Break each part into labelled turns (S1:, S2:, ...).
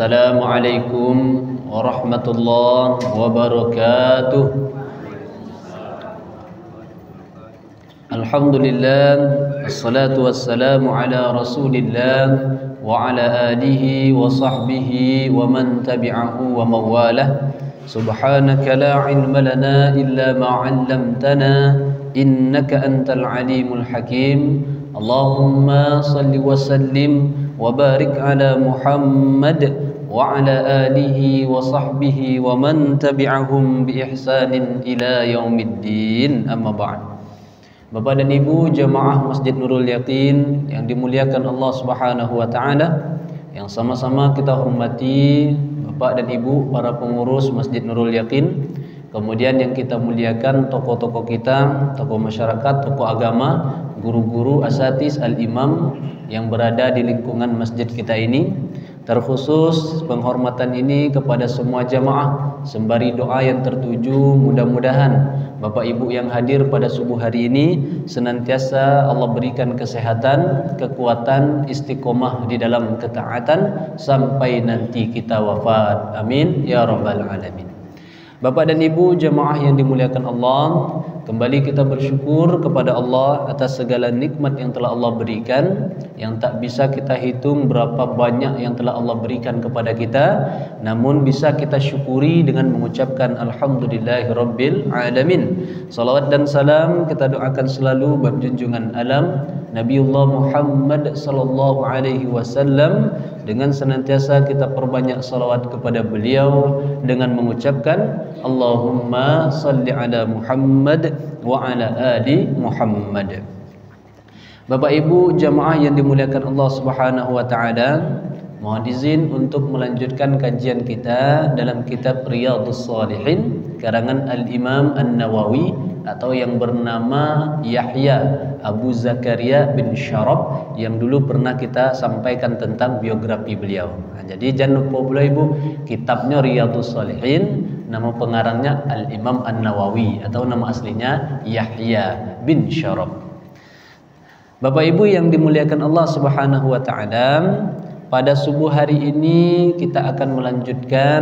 S1: Assalamualaikum warahmatullahi wabarakatuh. Alhamdulillah, assalatu wassalamu ala rasulillah wa ala alihi wa sahbihi wa man tabi'ahu wa mawalah. Subhanaka la ilma lana illa ma 'allamtana innaka antal alimul hakim. Allahumma salli wa sallim wa barik ala Muhammad wa ala alihi wa sahbihi wa man tabi'ahum bi ihsanin ila yaumiddin. Amma ba'd. Bapak dan Ibu jamaah Masjid Nurul Yaqin yang dimuliakan Allah Subhanahu wa taala, yang sama-sama kita hormati Bapak dan Ibu para pengurus Masjid Nurul Yaqin, kemudian yang kita muliakan tokoh-tokoh kita, tokoh masyarakat, tokoh agama, guru-guru, asatiz, al-imam yang berada di lingkungan masjid kita ini. Terkhusus penghormatan ini kepada semua jamaah, sembari doa yang tertuju, mudah-mudahan Bapak Ibu yang hadir pada subuh hari ini senantiasa Allah berikan kesehatan, kekuatan, istiqomah di dalam ketaatan sampai nanti kita wafat. Amin ya rabbal alamin. Bapak dan Ibu jamaah yang dimuliakan Allah, kembali kita bersyukur kepada Allah atas segala nikmat yang telah Allah berikan, yang tak bisa kita hitung berapa banyak yang telah Allah berikan kepada kita, namun bisa kita syukuri dengan mengucapkan alhamdulillahirabbil alamin. Salawat dan salam kita doakan selalu bagi junjungan alam Nabiullah Muhammad sallallahu alaihi wasallam, dengan senantiasa kita perbanyak salawat kepada beliau dengan mengucapkan Allahumma salli ala Muhammad wa ala ali Muhammad. Bapak Ibu jamaah yang dimuliakan Allah Subhanahu wa taala, mohon izin untuk melanjutkan kajian kita dalam kitab Riyadhus Shalihin karangan Al-Imam An-Nawawi, atau yang bernama Yahya Abu Zakaria bin Syarab, yang dulu pernah kita sampaikan tentang biografi beliau. Nah, jadi jangan lupa pula Ibu, kitabnya Riyadhus Shalihin, nama pengarangnya Al-Imam An-Nawawi, atau nama aslinya Yahya bin Syarab. Bapak Ibu yang dimuliakan Allah Subhanahu wa taala, pada subuh hari ini kita akan melanjutkan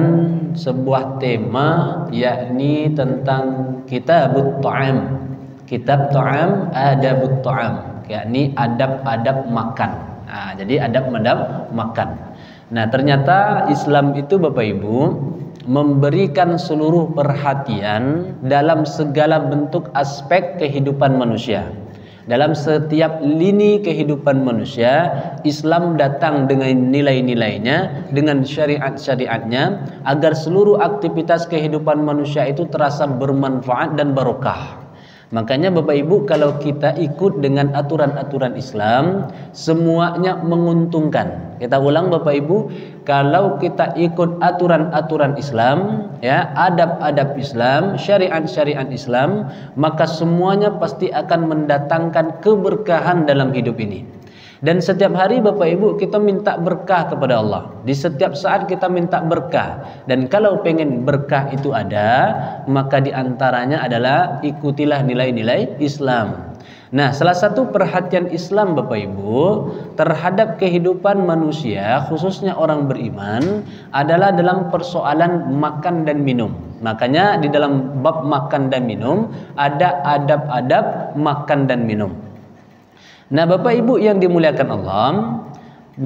S1: sebuah tema, yakni tentang kitabut ta'am. Kitab ta'am, adabut ta'am, yakni adab-adab makan. Nah, jadi adab-adab makan. Nah, ternyata Islam itu Bapak Ibu memberikan seluruh perhatian dalam segala bentuk aspek kehidupan manusia. Dalam setiap lini kehidupan manusia, Islam datang dengan nilai-nilainya, dengan syariat-syariatnya, agar seluruh aktivitas kehidupan manusia itu terasa bermanfaat dan barokah. Makanya Bapak Ibu, kalau kita ikut dengan aturan-aturan Islam, semuanya menguntungkan. Kita ulang Bapak Ibu, kalau kita ikut aturan-aturan Islam, ya, adab-adab Islam, syariat-syariat Islam, maka semuanya pasti akan mendatangkan keberkahan dalam hidup ini. Dan setiap hari Bapak Ibu kita minta berkah kepada Allah. Di setiap saat kita minta berkah. Dan kalau pengen berkah itu ada, maka diantaranya adalah ikutilah nilai-nilai Islam. Nah, salah satu perhatian Islam Bapak Ibu terhadap kehidupan manusia, khususnya orang beriman, adalah dalam persoalan makan dan minum. Makanya di dalam bab makan dan minum ada adab-adab makan dan minum. Nah, Bapak Ibu yang dimuliakan Allah,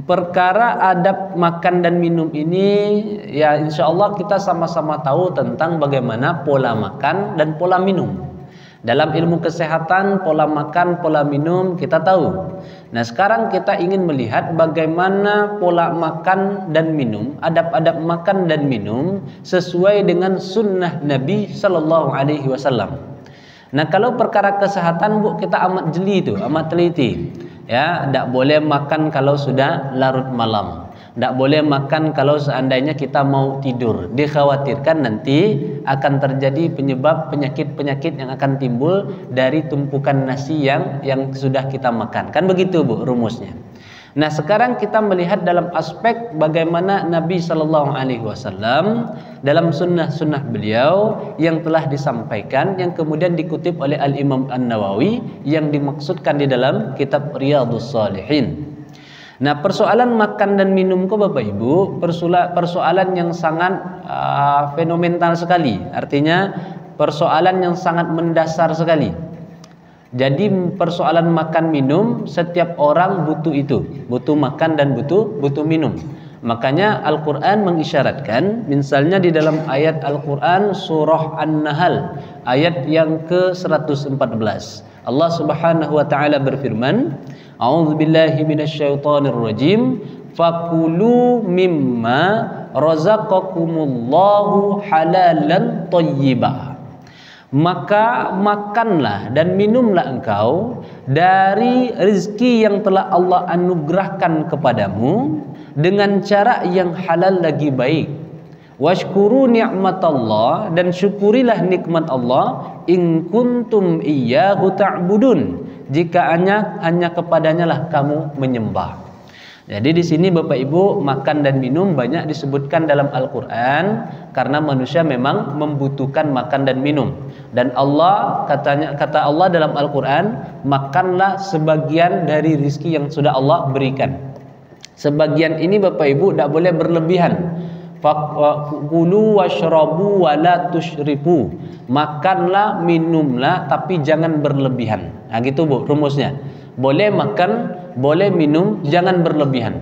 S1: perkara adab makan dan minum ini, ya insya Allah kita sama-sama tahu tentang bagaimana pola makan dan pola minum. Dalam ilmu kesehatan, pola makan, pola minum kita tahu. Nah, sekarang kita ingin melihat bagaimana pola makan dan minum, adab-adab makan dan minum sesuai dengan sunnah Nabi Sallallahu Alaihi Wasallam. Nah, kalau perkara kesehatan Bu, kita amat jeli itu, amat teliti. Ya, tidak boleh makan kalau sudah larut malam. Tidak boleh makan kalau seandainya kita mau tidur. Dikhawatirkan nanti akan terjadi penyebab penyakit-penyakit yang akan timbul dari tumpukan nasi yang sudah kita makan. Kan begitu Bu rumusnya. Nah, sekarang kita melihat dalam aspek bagaimana Nabi Sallallahu Alaihi Wasallam dalam sunnah-sunnah beliau yang telah disampaikan, yang kemudian dikutip oleh Al-Imam An-Nawawi, yang dimaksudkan di dalam kitab Riyadhus Shalihin. Nah, persoalan makan dan minum kok Bapak Ibu, persoalan yang sangat fenomenal sekali. Artinya persoalan yang sangat mendasar sekali. Jadi persoalan makan minum, setiap orang butuh itu, butuh makan dan butuh minum. Makanya Al-Quran mengisyaratkan, misalnya di dalam ayat Al-Quran surah An-Nahl ayat yang ke-114, Allah Subhanahu wa taala berfirman, A'udzubillahi minasyaitonirrajim, fakulu mimma razaqakumullahu halalan thayyibah. Maka makanlah dan minumlah engkau dari rezeki yang telah Allah anugerahkan kepadamu dengan cara yang halal lagi baik. Washkuru ni'matallah, dan syukurilah nikmat Allah, in kuntum iyyahu ta'budun, jika hanya kepadanya lah kamu menyembah. Jadi di sini Bapak Ibu, makan dan minum banyak disebutkan dalam Al-Quran karena manusia memang membutuhkan makan dan minum. Dan Allah kata Allah dalam Al-Quran, makanlah sebagian dari rezeki yang sudah Allah berikan. Sebagian ini Bapak Ibu tidak boleh berlebihan. Fakulu washrabu wala tusyrifu. Makanlah, minumlah, tapi jangan berlebihan. Nah gitu Bu rumusnya. Boleh makan, boleh minum, jangan berlebihan.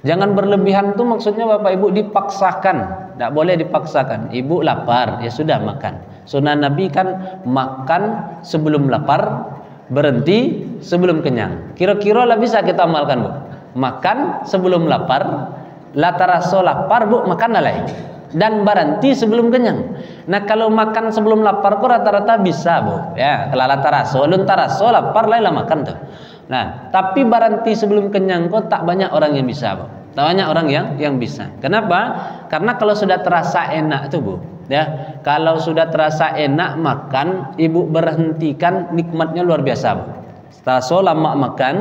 S1: Jangan berlebihan itu maksudnya Bapak Ibu dipaksakan. Tidak boleh dipaksakan. Ibu lapar, ya sudah makan. Sunnah Nabi kan makan sebelum lapar, berhenti sebelum kenyang. Kira-kira lah bisa kita amalkan Bu. Makan sebelum lapar, lataraso lapar Bu, makan lain. Dan berhenti sebelum kenyang. Nah kalau makan sebelum lapar kok rata-rata bisa Bu. Ya, kalau lataraso, luntaraso lapar lah makan tuh. Nah, tapi berhenti sebelum kenyang kok tak banyak orang yang bisa Bu. Tak banyak orang yang bisa. Kenapa? Karena kalau sudah terasa enak tuh Bu. Ya, kalau sudah terasa enak makan, ibu berhentikan, nikmatnya luar biasa Bu. Setelah lama makan,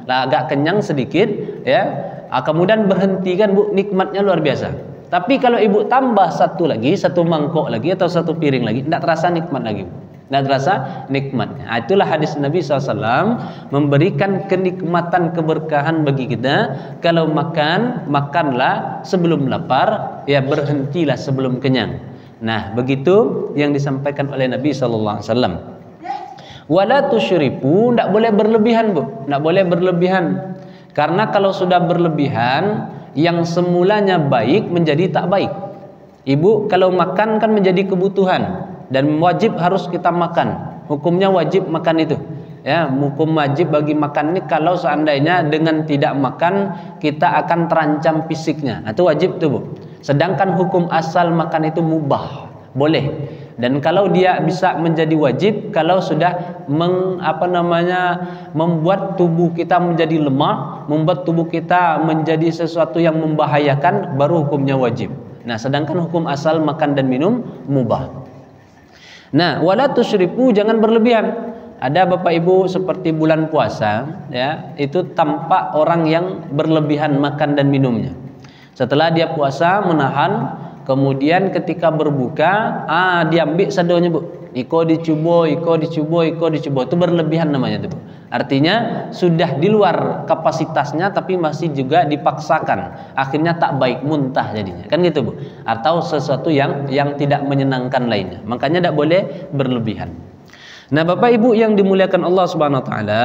S1: lah agak kenyang sedikit, ya, kemudian berhentikan Bu, nikmatnya luar biasa. Tapi kalau ibu tambah satu mangkok lagi atau satu piring lagi, tidak terasa nikmat lagi Bu. Tidak terasa nikmatnya. Itulah hadis Nabi SAW memberikan kenikmatan, keberkahan bagi kita. Kalau makan, makanlah sebelum lapar, ya berhentilah sebelum kenyang. Nah, begitu yang disampaikan oleh Nabi SAW. Wala tusyrifu, tidak boleh berlebihan Bu, tidak boleh berlebihan. Karena kalau sudah berlebihan, yang semulanya baik menjadi tak baik. Ibu kalau makan kan menjadi kebutuhan dan wajib harus kita makan. Hukumnya wajib makan itu. Ya, hukum wajib bagi makan ini kalau seandainya dengan tidak makan kita akan terancam fisiknya. Itu wajib tuh Bu. Sedangkan hukum asal makan itu mubah, boleh. Dan kalau dia bisa menjadi wajib kalau sudah membuat tubuh kita menjadi lemah, membuat tubuh kita menjadi sesuatu yang membahayakan, baru hukumnya wajib. Nah, sedangkan hukum asal makan dan minum mubah. Nah, wala tusyrifu, jangan berlebihan. Ada Bapak Ibu seperti bulan puasa, ya, itu tampak orang yang berlebihan makan dan minumnya. Setelah dia puasa menahan, kemudian ketika berbuka, diambil sadonya Bu. Iko dicubo. Itu berlebihan namanya itu Bu. Artinya sudah di luar kapasitasnya tapi masih juga dipaksakan. Akhirnya tak baik, muntah jadinya. Kan gitu Bu. Atau sesuatu yang tidak menyenangkan lainnya. Makanya tidak boleh berlebihan. Nah, Bapak Ibu yang dimuliakan Allah Subhanahu wa taala,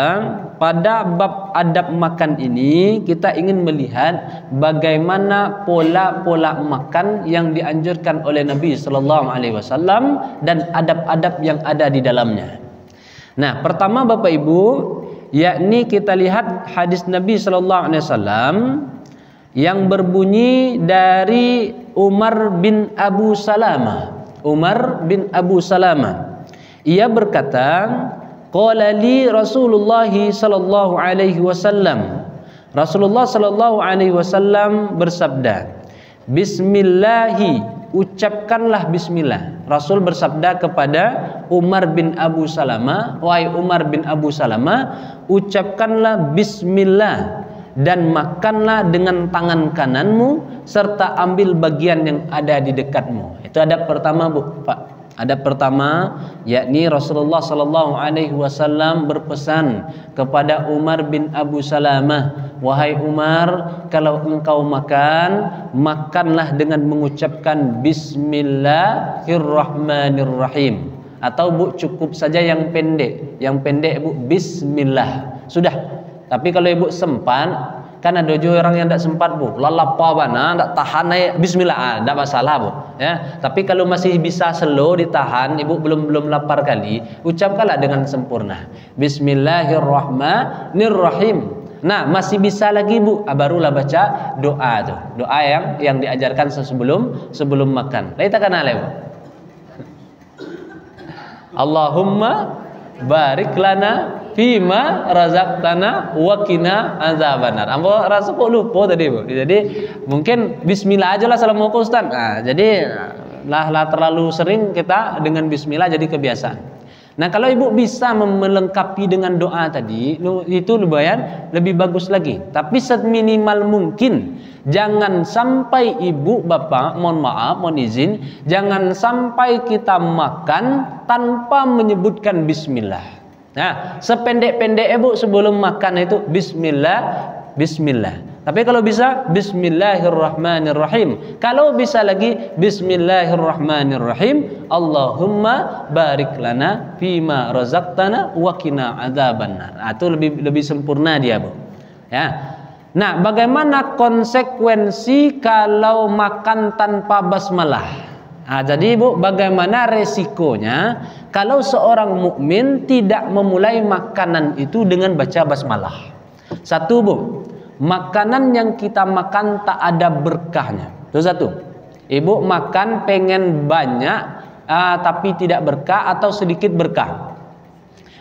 S1: pada bab adab makan ini kita ingin melihat bagaimana pola-pola makan yang dianjurkan oleh Nabi sallallahu alaihi wasallam dan adab-adab yang ada di dalamnya. Nah, pertama Bapak Ibu, yakni kita lihat hadis Nabi sallallahu alaihi wasallam yang berbunyi dari Umar bin Abu Salamah. Ia berkata, qala li Rasulullah sallallahu alaihi wasallam. Rasulullah sallallahu alaihi wasallam bersabda, bismillahi, ucapkanlah bismillah. Rasul bersabda kepada Umar bin Abu Salamah, wahai Umar bin Abu Salamah, ucapkanlah bismillah dan makanlah dengan tangan kananmu serta ambil bagian yang ada di dekatmu. Itu adab pertama Bu, Pak. Adab pertama, yakni Rasulullah sallallahu alaihi wasallam berpesan kepada Umar bin Abu Salamah, wahai Umar, kalau engkau makan, makanlah dengan mengucapkan Bismillahirrahmanirrahim. Atau Bu, cukup saja yang pendek. Yang pendek Bu, Bismillah. Sudah. Tapi kalau Ibu sempat, kan ada juga orang yang tidak sempat Bu, lalapa bana, tidak tahan naik Bismillah, tidak masalah Bu. Ya. Tapi kalau masih bisa slow ditahan, Ibu belum lapar kali, ucapkanlah dengan sempurna. Bismillahirrahmanirrahim. Nah, masih bisa lagi Bu, barulah baca doa tuh. Doa yang diajarkan sebelum makan. Kita kenal ya Bu. Allahumma barik lana fima razaqtana wa qina azabannar. Ambo rasa kok lupa tadi Bu. Jadi mungkin bismillah aja lah Assalamualaikum Ustaz. Nah, jadi lah terlalu sering kita dengan bismillah jadi kebiasaan. Nah, kalau Ibu bisa melengkapi dengan doa tadi, itu lumayan lebih bagus lagi. Tapi seminimal mungkin jangan sampai Ibu Bapak, mohon maaf, mohon izin, jangan sampai kita makan tanpa menyebutkan bismillah. Nah, sependek-pendek Ibu sebelum makan itu bismillah. Tapi kalau bisa Bismillahirrahmanirrahim. Kalau bisa lagi Bismillahirrahmanirrahim. Allahumma barik lana fima razaqtana wa qina adzabannar. Itu lebih sempurna dia, Bu. Ya. Nah, bagaimana konsekuensi kalau makan tanpa basmalah? Nah, jadi Bu, bagaimana resikonya kalau seorang mukmin tidak memulai makanan itu dengan baca basmalah? Satu, Bu, makanan yang kita makan tak ada berkahnya. Itu satu. Ibu makan pengen banyak tapi tidak berkah atau sedikit berkah.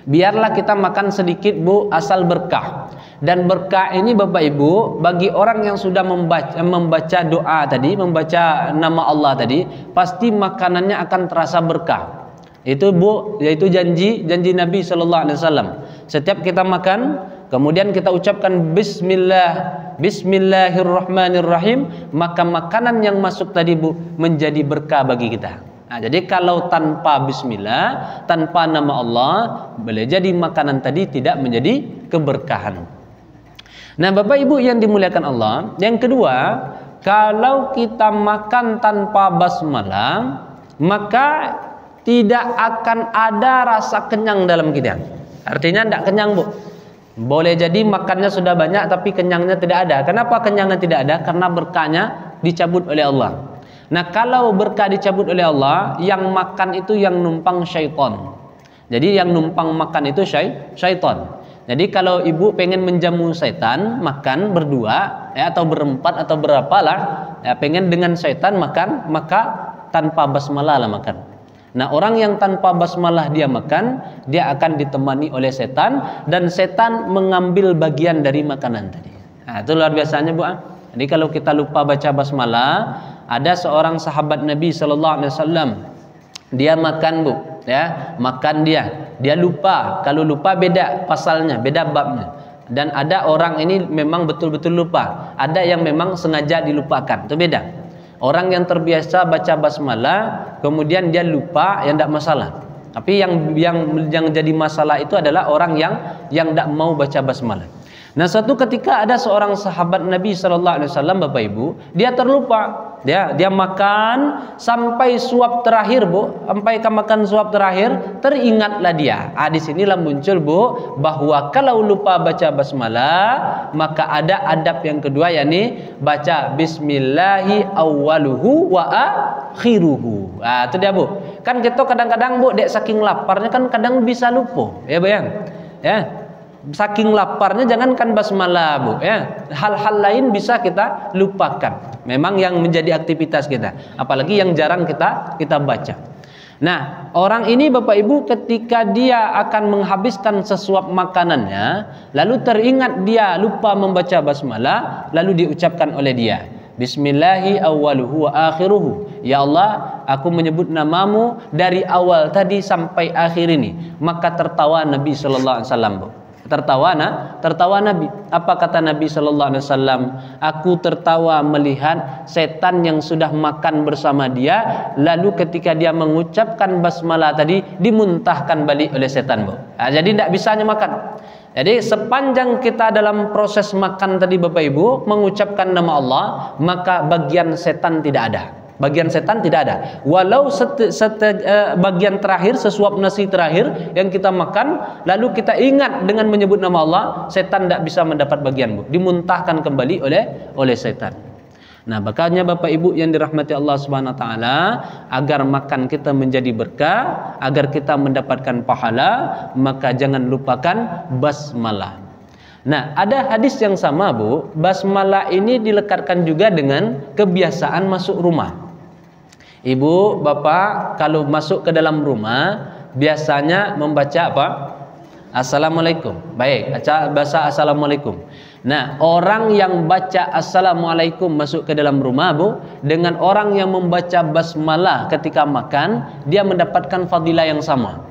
S1: Biarlah kita makan sedikit Bu, asal berkah. Dan berkah ini Bapak Ibu, bagi orang yang sudah membaca doa tadi, membaca nama Allah tadi, pasti makanannya akan terasa berkah. Itu Bu, yaitu janji Nabi sallallahu alaihi wasallam. Setiap kita makan, kemudian kita ucapkan Bismillahirrahmanirrahim, maka makanan yang masuk tadi Bu menjadi berkah bagi kita. Nah, jadi kalau tanpa bismillah, tanpa nama Allah, boleh jadi makanan tadi tidak menjadi keberkahan. Nah, Bapak Ibu yang dimuliakan Allah, yang kedua, kalau kita makan tanpa basmalah, maka tidak akan ada rasa kenyang dalam kita. Artinya tidak kenyang Bu. Boleh jadi makannya sudah banyak tapi kenyangnya tidak ada. Kenapa kenyangnya tidak ada? Karena berkahnya dicabut oleh Allah. Nah, kalau berkah dicabut oleh Allah, yang makan itu yang numpang syaitan. Jadi yang numpang makan itu syaitan. Jadi kalau Ibu pengen menjamu setan, makan berdua ya, atau berempat atau berapalah ya, pengen dengan setan makan, maka tanpa basmalah lah makan. Nah, orang yang tanpa basmalah dia makan, dia akan ditemani oleh setan, dan setan mengambil bagian dari makanan tadi. Nah, itu luar biasanya Bu. Jadi kalau kita lupa baca basmalah, ada seorang sahabat Nabi sallallahu alaihi wasallam, dia makan Bu, ya, makan dia lupa. Kalau lupa beda pasalnya, beda babnya. Dan ada orang ini memang betul-betul lupa, ada yang memang sengaja dilupakan, itu beda. Orang yang terbiasa baca basmalah kemudian dia lupa, yang tidak masalah. Tapi yang jadi masalah itu adalah orang yang tidak mau baca basmalah. Nah, suatu ketika ada seorang sahabat Nabi sallallahu alaihi wasallam, Bapak Ibu, dia terlupa. Dia makan sampai suap terakhir Bu, sampai makan suap terakhir, teringatlah dia. Di sinilah muncul Bu bahwa kalau lupa baca basmalah, maka ada adab yang kedua, yakni baca bismillahi awwaluhu wa akhiruhu. Itu dia Bu. Kan kita kadang-kadang Bu, dek saking laparnya kan kadang bisa lupa. Ya bayang. Ya. Saking laparnya jangankan basmalah Bu, ya. Hal-hal lain bisa kita lupakan. Memang yang menjadi aktivitas kita, apalagi yang jarang kita baca. Nah, orang ini Bapak Ibu ketika dia akan menghabiskan sesuap makanannya, lalu teringat dia lupa membaca basmalah, lalu diucapkan oleh dia, Bismillahi awwaluhu wa akhiruhu. Ya Allah, aku menyebut namamu dari awal tadi sampai akhir ini. Maka tertawa Nabi sallallahu alaihi wasallam Bu. Tertawa Nabi. Apa kata Nabi sallallahu alaihi wasallam? Aku tertawa melihat setan yang sudah makan bersama dia, lalu ketika dia mengucapkan basmalah tadi dimuntahkan balik oleh setan, Bu. Jadi tidak bisanya makan. Jadi sepanjang kita dalam proses makan tadi Bapak Ibu mengucapkan nama Allah, maka bagian setan tidak ada. Bagian setan tidak ada. Walau bagian terakhir, sesuap nasi terakhir yang kita makan, lalu kita ingat dengan menyebut nama Allah, setan tidak bisa mendapat bagian, Bu. Dimuntahkan kembali oleh setan. Nah, makanya Bapak Ibu yang dirahmati Allah Subhanahu wa taala, agar makan kita menjadi berkah, agar kita mendapatkan pahala, maka jangan lupakan basmalah. Nah, ada hadis yang sama, Bu. Basmalah ini dilekatkan juga dengan kebiasaan masuk rumah. Ibu, bapak kalau masuk ke dalam rumah biasanya membaca apa? Assalamualaikum. Baik, baca assalamualaikum. Nah, orang yang baca assalamualaikum masuk ke dalam rumah, Bu, dengan orang yang membaca basmalah ketika makan, dia mendapatkan fadilah yang sama.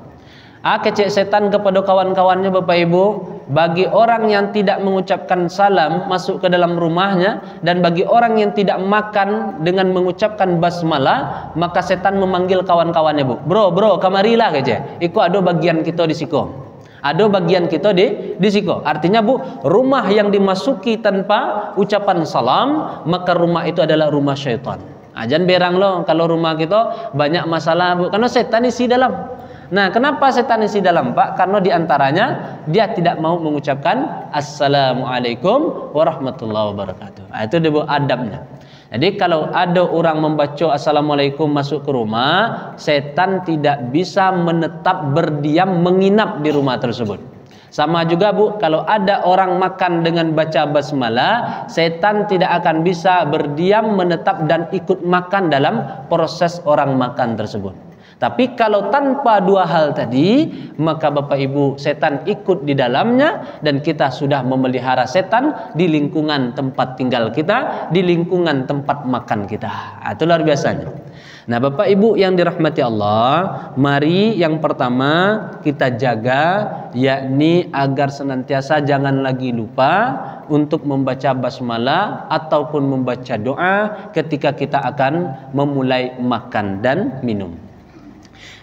S1: Kecek setan kepada kawan-kawannya Bapak Ibu, bagi orang yang tidak mengucapkan salam masuk ke dalam rumahnya, dan bagi orang yang tidak makan dengan mengucapkan basmalah, maka setan memanggil kawan-kawannya, Bu. Bro, kamarilah kecek. Iku ada bagian kita di siko. Ada bagian kita di siko. Artinya, Bu, rumah yang dimasuki tanpa ucapan salam, maka rumah itu adalah rumah syaitan. Jangan berang loh kalau rumah kita banyak masalah, Bu, karena setan isi dalam. Nah, kenapa setan isi dalam, Pak? Karena diantaranya dia tidak mau mengucapkan Assalamualaikum warahmatullahi wabarakatuh. Itu dia adabnya. Jadi kalau ada orang membaca Assalamualaikum masuk ke rumah, setan tidak bisa menetap berdiam menginap di rumah tersebut. Sama juga, Bu, kalau ada orang makan dengan baca basmalah, setan tidak akan bisa berdiam menetap dan ikut makan dalam proses orang makan tersebut. Tapi kalau tanpa dua hal tadi, maka Bapak Ibu, setan ikut di dalamnya, dan kita sudah memelihara setan di lingkungan tempat tinggal kita, di lingkungan tempat makan kita. Itu luar biasanya. Nah, Bapak Ibu yang dirahmati Allah, mari yang pertama kita jaga, yakni agar senantiasa jangan lagi lupa untuk membaca basmalah ataupun membaca doa ketika kita akan memulai makan dan minum.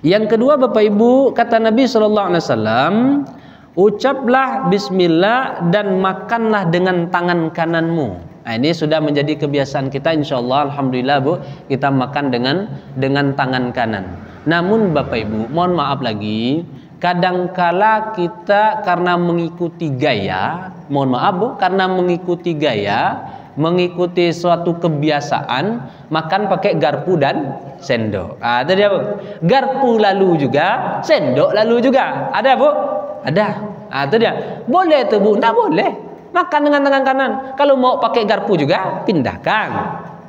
S1: Yang kedua, Bapak Ibu, kata Nabi sallallahu alaihi wasallam, ucaplah bismillah dan makanlah dengan tangan kananmu. Nah, ini sudah menjadi kebiasaan kita, insyaallah, alhamdulillah, Bu, kita makan dengan tangan kanan. Namun Bapak Ibu, mohon maaf lagi, kadangkala kita karena mengikuti gaya, mohon maaf, Bu, karena mengikuti gaya, mengikuti suatu kebiasaan, makan pakai garpu dan sendok. Ada dia, Bu. Garpu lalu juga, sendok lalu juga. Ada, Bu? Ada. Itu dia. Boleh tuh, Bu? Enggak boleh. Makan dengan tangan kanan. Kalau mau pakai garpu juga, pindahkan.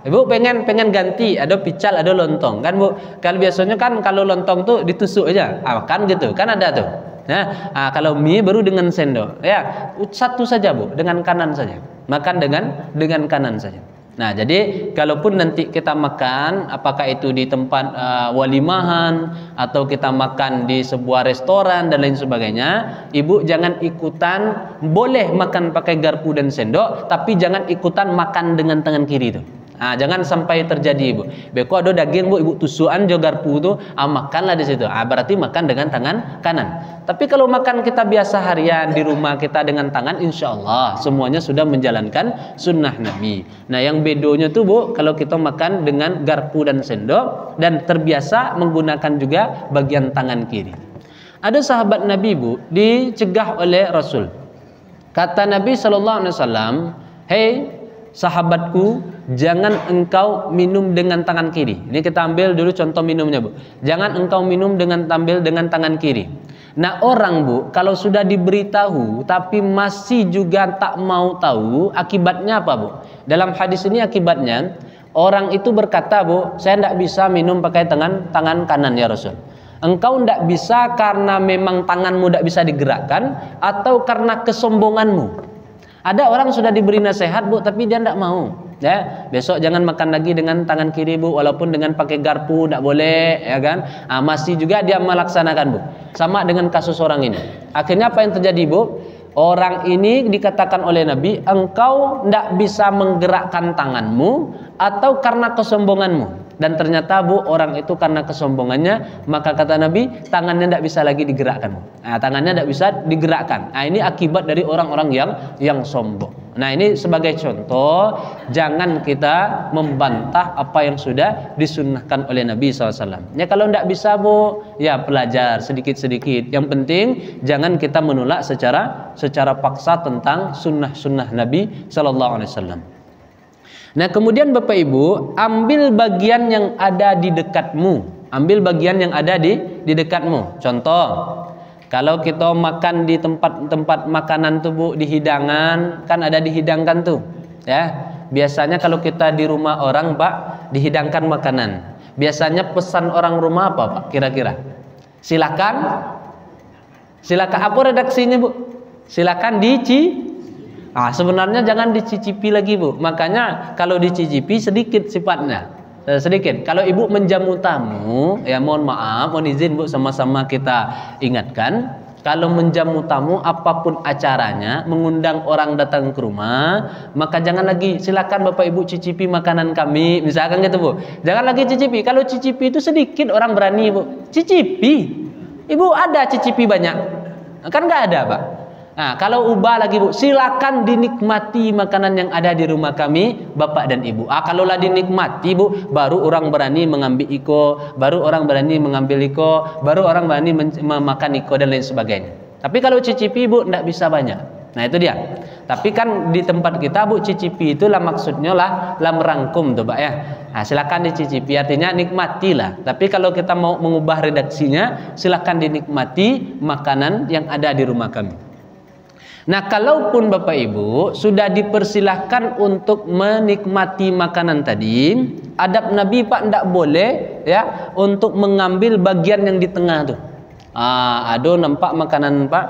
S1: Ibu pengen ganti, ada pical, ada lontong, kan, Bu? Kalau biasanya kan kalau lontong tuh ditusuk aja, kan gitu, kan ada tuh. Nah, kalau mie baru dengan sendok. Ya, satu saja, Bu, dengan kanan saja. Makan dengan kanan saja. Nah, jadi kalaupun nanti kita makan, apakah itu di tempat walimahan atau kita makan di sebuah restoran dan lain sebagainya, Ibu jangan ikutan, boleh makan pakai garpu dan sendok, tapi jangan ikutan makan dengan tangan kiri itu. Jangan sampai terjadi, Ibu. Beko ada daging, Bu, Ibu tusukan jo garpu itu, makanlah di situ. Berarti makan dengan tangan kanan. Tapi kalau makan kita biasa harian di rumah kita dengan tangan, insya Allah semuanya sudah menjalankan sunnah Nabi. Nah, yang bedonya tuh, Bu, kalau kita makan dengan garpu dan sendok dan terbiasa menggunakan juga bagian tangan kiri. Ada sahabat Nabi, Bu, dicegah oleh Rasul. Kata Nabi sallallahu alaihi wasallam, "Hei sahabatku, jangan engkau minum dengan tangan kiri." Ini kita ambil dulu contoh minumnya, Bu. Jangan engkau minum dengan tangan kiri. Nah, orang, Bu, kalau sudah diberitahu tapi masih juga tak mau tahu, akibatnya apa, Bu? Dalam hadis ini akibatnya orang itu berkata, Bu, saya tidak bisa minum pakai tangan kanan ya Rasul. Engkau tidak bisa karena memang tanganmu tidak bisa digerakkan atau karena kesombonganmu. Ada orang sudah diberi nasihat, Bu, tapi dia tidak mau. Ya, besok jangan makan lagi dengan tangan kiri, Bu, walaupun dengan pakai garpu tidak boleh, ya kan? Masih juga dia melaksanakan, Bu. Sama dengan kasus orang ini. Akhirnya apa yang terjadi, Bu? Orang ini dikatakan oleh Nabi, engkau tidak bisa menggerakkan tanganmu atau karena kesombonganmu. Dan ternyata bu, orang itu karena kesombongannya, maka kata Nabi, tangannya tidak bisa lagi digerakkan. Nah, tangannya tidak bisa digerakkan. Nah, ini akibat dari orang-orang yang sombong. Nah, ini sebagai contoh, jangan kita membantah apa yang sudah disunnahkan oleh Nabi SAW. Ya kalau tidak bisa bu, ya belajar sedikit-sedikit. Yang penting jangan kita menolak secara paksa tentang sunnah-sunnah Nabi SAW. Nah kemudian Bapak Ibu, ambil bagian yang ada di dekatmu. Ambil bagian yang ada di dekatmu. Contoh, kalau kita makan di tempat makanan tuh bu, di hidangan, kan ada dihidangkan tuh, ya. Biasanya kalau kita di rumah orang pak, dihidangkan makanan. Biasanya pesan orang rumah apa pak? Kira-kira? Silakan apa redaksinya bu? Silakan sebenarnya jangan dicicipi lagi bu. Makanya kalau dicicipi sedikit sifatnya, sedikit. Kalau ibu menjamu tamu, ya mohon maaf, mohon izin bu, sama-sama kita ingatkan. Kalau menjamu tamu, apapun acaranya, mengundang orang datang ke rumah, maka jangan lagi silakan bapak ibu cicipi makanan kami, misalkan gitu bu. Jangan lagi cicipi. Kalau cicipi itu sedikit orang berani bu. Cicipi, ibu ada cicipi banyak, kan nggak ada pak. Nah, kalau ubah lagi bu, silakan dinikmati makanan yang ada di rumah kami, bapak dan ibu. Kalaulah dinikmati bu, baru orang berani mengambil iko, baru orang berani mengambil iko, baru orang berani memakan iko dan lain sebagainya. Tapi kalau cicipi bu, tidak bisa banyak. Nah itu dia. Tapi kan di tempat kita bu, cicipi itulah maksudnya lah merangkum tuh pak ya. Nah, silakan dicicipi, artinya nikmatilah. Tapi kalau kita mau mengubah redaksinya, silakan dinikmati makanan yang ada di rumah kami. Nah, kalaupun Bapak Ibu sudah dipersilahkan untuk menikmati makanan tadi, adab Nabi Pak tidak boleh ya untuk mengambil bagian yang di tengah tuh. Aduh nampak makanan Pak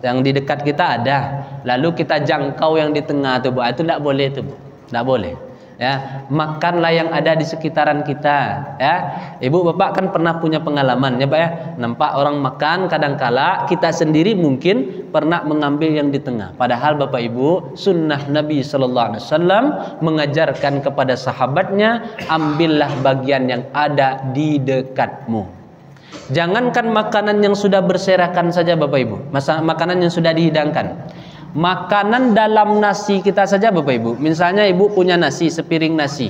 S1: yang di dekat kita ada, lalu kita jangkau yang di tengah tuh, Bu. Itu tidak boleh tuh, Bu. Tidak boleh. Ya, makanlah yang ada di sekitaran kita, ya. Ibu bapak kan pernah punya pengalaman ya Pak ya, nampak orang makan, kadangkala kita sendiri mungkin pernah mengambil yang di tengah, padahal Bapak Ibu, sunnah Nabi SAW mengajarkan kepada sahabatnya, ambillah bagian yang ada di dekatmu. Jangankan makanan yang sudah berserakan saja Bapak Ibu, makanan yang sudah dihidangkan, makanan dalam nasi kita saja Bapak Ibu. Misalnya ibu punya nasi, sepiring nasi,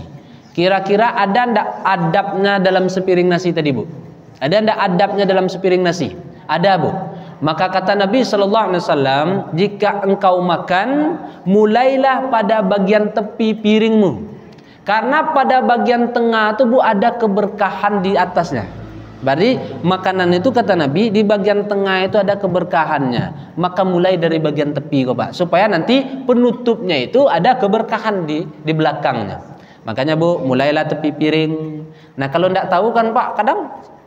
S1: kira-kira ada ndak adabnya dalam sepiring nasi tadi Bu? Ada ndak adabnya dalam sepiring nasi? Ada Bu. Maka kata Nabi SAW, jika engkau makan, mulailah pada bagian tepi piringmu, karena pada bagian tengah itu Bu ada keberkahan di atasnya. Berarti makanan itu kata Nabi di bagian tengah itu ada keberkahannya. Maka mulai dari bagian tepi kok Pak, supaya nanti penutupnya itu ada keberkahan di belakangnya. Makanya Bu, mulailah tepi piring. Nah kalau tidak tahu kan Pak, kadang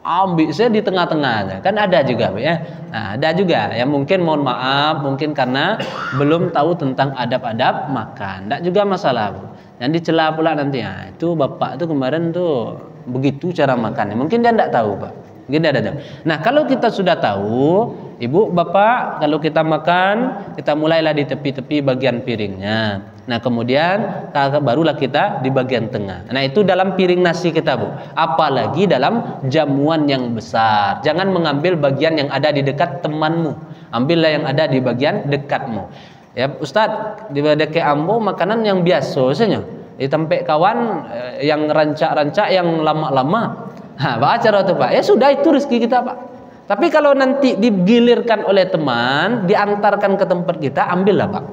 S1: ambil saya di tengah-tengah, kan ada juga ya. Nah, ada juga yang mungkin mohon maaf, mungkin karena belum tahu tentang adab-adab makan. Tidak juga masalah Bu. Yang dicela pula nanti, itu bapak tuh kemarin tuh begitu cara makannya. Mungkin dia tidak tahu Pak. Mungkin dia tidak tahu. Nah kalau kita sudah tahu, ibu bapak, kalau kita makan, kita mulailah di tepi-tepi bagian piringnya. Nah kemudian barulah kita di bagian tengah. Nah itu dalam piring nasi kita Bu. Apalagi dalam jamuan yang besar. Jangan mengambil bagian yang ada di dekat temanmu. Ambillah yang ada di bagian dekatmu. Ya Ustadz, di dekat ambo makanan yang biasa saja. Di tempat kawan yang rancak-rancak yang lama-lama. Apa cara itu Pak? Ya sudah, itu rezeki kita Pak. Tapi kalau nanti digilirkan oleh teman, diantarkan ke tempat kita, ambillah Pak.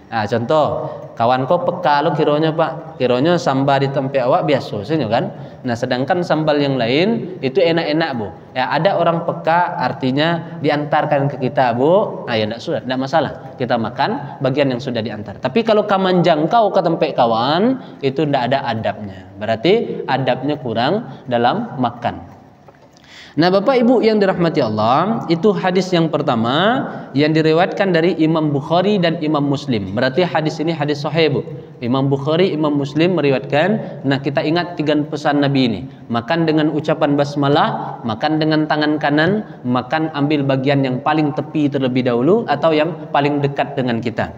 S1: Nah, contoh, kawan kau peka lo kironya Pak, kironya sambal di tempat awak biasa saja kan. Nah, sedangkan sambal yang lain itu enak-enak Bu. Ya, ada orang peka, artinya diantarkan ke kita Bu. Nah, ya tidak masalah. Kita makan bagian yang sudah diantar. Tapi kalau kamu jangkau ke tempat kawan, itu tidak ada adabnya. Berarti adabnya kurang dalam makan. Nah, Bapak Ibu yang dirahmati Allah, itu hadis yang pertama yang diriwayatkan dari Imam Bukhari dan Imam Muslim. Berarti hadis ini hadis sahih, Bu. Imam Bukhari, Imam Muslim meriwayatkan. Nah, kita ingat 3 pesan Nabi ini. Makan dengan ucapan basmalah, makan dengan tangan kanan, makan ambil bagian yang paling tepi terlebih dahulu atau yang paling dekat dengan kita.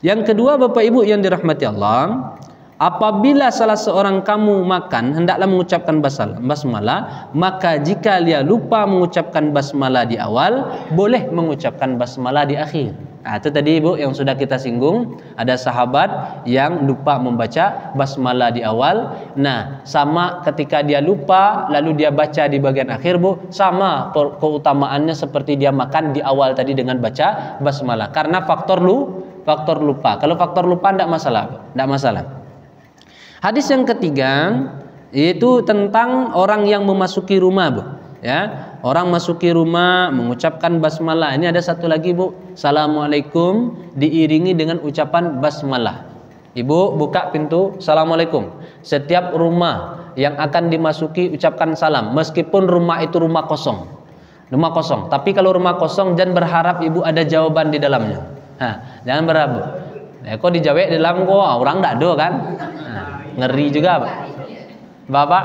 S1: Yang kedua, Bapak Ibu yang dirahmati Allah, apabila salah seorang kamu makan hendaklah mengucapkan basmalah, maka jika dia lupa mengucapkan basmalah di awal, boleh mengucapkan basmalah di akhir. Nah, itu tadi Ibu yang sudah kita singgung, ada sahabat yang lupa membaca basmalah di awal. Nah, sama ketika dia lupa lalu dia baca di bagian akhir, Bu, sama keutamaannya seperti dia makan di awal tadi dengan baca basmalah, karena faktor lupa. Kalau faktor lupa tidak masalah. Hadis yang ketiga itu tentang orang yang memasuki rumah, Bu. Ya, orang masuki rumah mengucapkan basmalah. Ini ada satu lagi, Bu. Assalamualaikum diiringi dengan ucapan basmalah. Ibu buka pintu, Assalamualaikum. Setiap rumah yang akan dimasuki ucapkan salam, meskipun rumah itu rumah kosong. Tapi kalau rumah kosong jangan berharap Ibu ada jawaban di dalamnya. Jangan berharap, Bu. Kok dijawab di dalam kok orang tidak ada kan? Ngeri juga, Pak. Bapak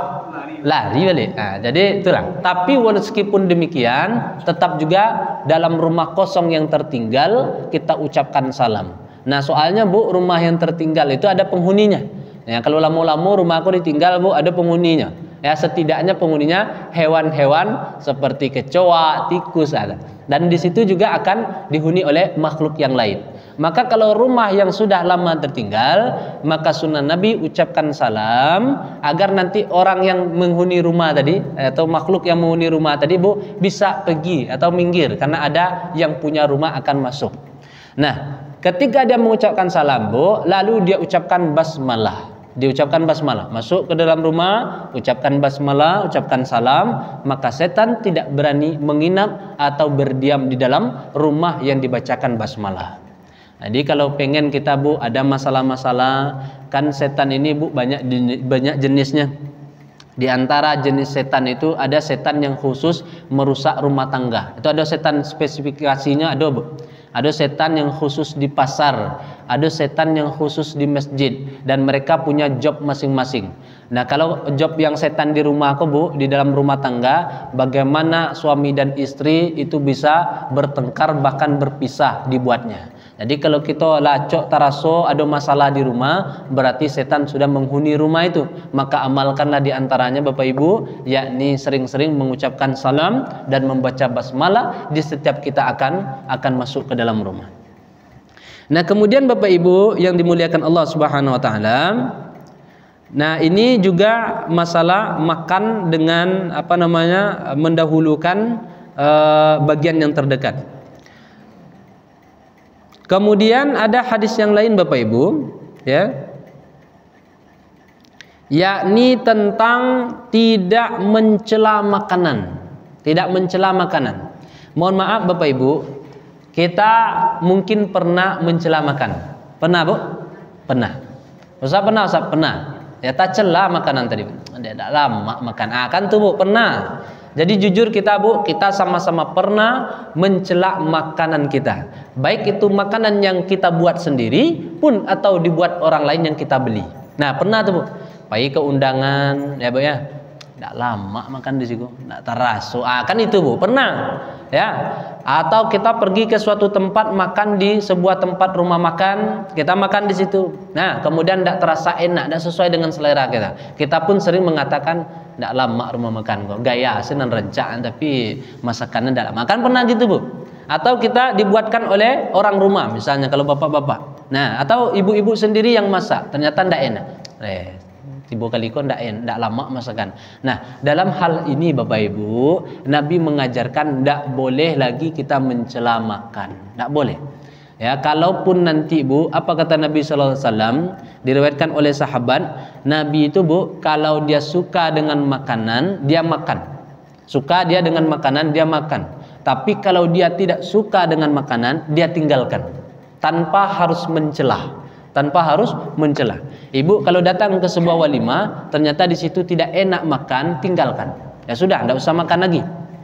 S1: lari balik. Jadi itulah. Tapi meskipun demikian, tetap juga dalam rumah kosong yang tertinggal kita ucapkan salam. Nah, soalnya, Bu, rumah yang tertinggal itu ada penghuninya. Ya, kalau lama-lama rumah aku ditinggal, Bu, ada penghuninya. Ya, setidaknya penghuninya hewan-hewan seperti kecoa, tikus ada. Dan di situ juga akan dihuni oleh makhluk yang lain. Maka kalau rumah yang sudah lama tertinggal, maka sunnah Nabi ucapkan salam agar nanti orang yang menghuni rumah tadi atau makhluk yang menghuni rumah tadi, Bu, bisa pergi atau minggir karena ada yang punya rumah akan masuk. Nah, ketika dia mengucapkan salam, Bu, lalu dia ucapkan basmalah. Masuk ke dalam rumah, ucapkan basmalah, ucapkan salam, maka setan tidak berani menginap atau berdiam di dalam rumah yang dibacakan basmalah. Jadi kalau pengen kita, Bu, ada masalah-masalah, kan setan ini, Bu, banyak jenisnya. Di antara jenis setan itu ada setan yang khusus merusak rumah tangga. Itu ada setan spesifikasinya, ada, Bu. Ada setan yang khusus di pasar, ada setan yang khusus di masjid, dan mereka punya job masing-masing. Nah, kalau job yang setan di rumah aku, Bu, di dalam rumah tangga, bagaimana suami dan istri itu bisa bertengkar bahkan berpisah dibuatnya. Jadi kalau kita lacok taraso ada masalah di rumah, berarti setan sudah menghuni rumah itu. Maka amalkanlah di antaranya, Bapak Ibu, yakni sering-sering mengucapkan salam dan membaca basmalah di setiap kita akan masuk ke dalam rumah. Nah, kemudian Bapak Ibu yang dimuliakan Allah Subhanahu wa taala, nah ini juga masalah makan dengan mendahulukan bagian yang terdekat. Kemudian ada hadis yang lain, Bapak Ibu, ya, yakni tentang tidak mencela makanan. Mohon maaf, Bapak Ibu, kita mungkin pernah mencela makan. Pernah, Bu? Pernah. Ustaz pernah. Ya, tak cela makanan tadi. Tidak lama makan. Kan tuh, Bu, pernah. Jadi jujur kita, Bu, kita sama-sama pernah mencela makanan kita. Baik itu makanan yang kita buat sendiri pun atau dibuat orang lain yang kita beli. Nah, pernah tuh, Bu. Pergi ke undangan, ya, Bu, ya. Tidak lama makan di situ, tidak terasa. Kan itu, Bu, pernah. Ya. Atau kita pergi ke suatu tempat makan di sebuah tempat rumah makan, kita makan di situ. Nah, kemudian tidak terasa enak, tidak sesuai dengan selera kita. Kita pun sering mengatakan, tidak lama rumah makan kok, gaya senang rencana tapi masakannya tidak lama. Kan pernah gitu, Bu. Atau kita dibuatkan oleh orang rumah, misalnya kalau bapak-bapak. Nah, atau ibu-ibu sendiri yang masak, ternyata tidak enak. Tiba kali kok tidak lama masakan. Nah, dalam hal ini, Bapak Ibu, Nabi mengajarkan tidak boleh lagi kita mencela makan. Tidak boleh. Ya, kalaupun nanti, Bu, apa kata Nabi sallallahu alaihi wasallam, diriwayatkan oleh sahabat, Nabi itu, Bu, kalau dia suka dengan makanan, dia makan. Suka dia dengan makanan, dia makan. Tapi kalau dia tidak suka dengan makanan, dia tinggalkan. Tanpa harus mencela. Ibu kalau datang ke sebuah walimah, ternyata di situ tidak enak makan, tinggalkan. ya sudah, tidak usah makan lagi.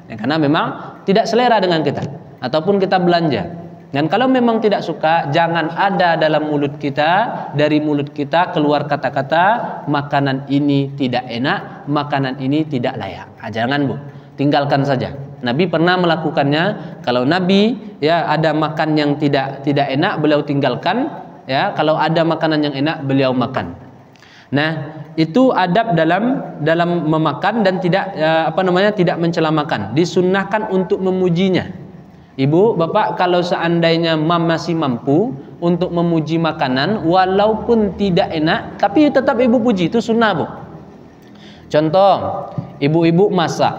S1: Ya, karena memang tidak selera dengan kita, ataupun kita belanja. Dan kalau memang tidak suka, jangan ada dalam mulut kita, dari mulut kita keluar kata-kata makanan ini tidak enak, makanan ini tidak layak. Jangan Bu, tinggalkan saja. Nabi pernah melakukannya. Kalau Nabi ya ada makan yang tidak enak, beliau tinggalkan. Ya, kalau ada makanan yang enak, beliau makan. Nah, itu adab dalam memakan dan tidak tidak mencela makan. Disunnahkan untuk memujinya. Ibu, bapak, kalau seandainya masih mampu untuk memuji makanan walaupun tidak enak, tapi tetap ibu puji, itu sunnah Bu. Contoh, ibu-ibu masak,